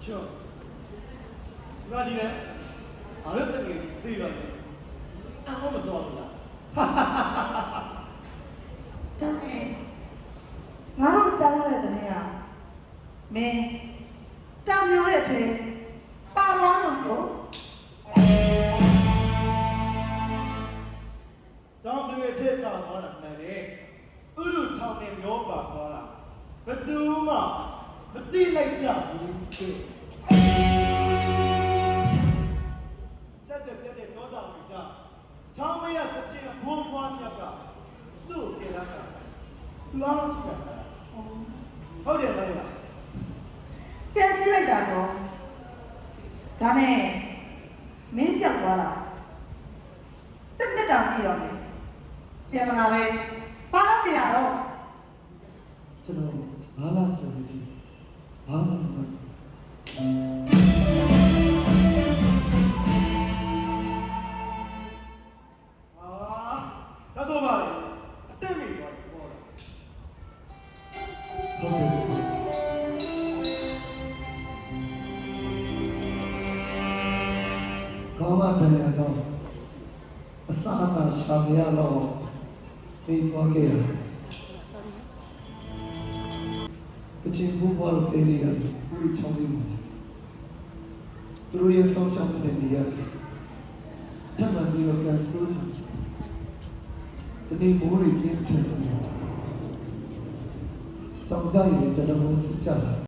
Sure. Imagine, I don't think you do. I'm on the door. Okay. ငါတို့ကြားရတဲ့တည်းကမင်းတောင်ပြောတဲ့အချိန်ပါသွားလို့ဆို Don't do it here now, on a minute. Uru town in your back, but do ma, but they like Jack. Set the bed and go down with Jack. Tell me at the chair, boom, one yaka. Do get up. Last year. How did I? ပြန်ကြည့်လိုက်တာတော့ဒါနဲ့မင်းပြောက်သွားတာတစ်နှစ်တောင်ပြည့်ရောမယ်ပြန်မလာပဲဘာလို့ပြရတော့ ကျွန်တော်ဘာလာကြုံနေဘာမှမဟုတ် That's all about it. Tell me what. ဟုတ်ကဲ့ကောင်းပါတယ်အကြောင်းအစအမရှာမရတော့ပြေးသွားခဲ့ရကချင်ဘူဘော်ပြေးရဘူးချောင်းနေမှာသူတို့ရဲ့ဆောင်းချောင်းတဲ့နေရာထပ်မံပြီးတော့ပြန်ဆိုးချင်ဒီနေ့မိုးရီပြင်းချင်တယ်တောင်ကြရင်တလုံးစကြတယ်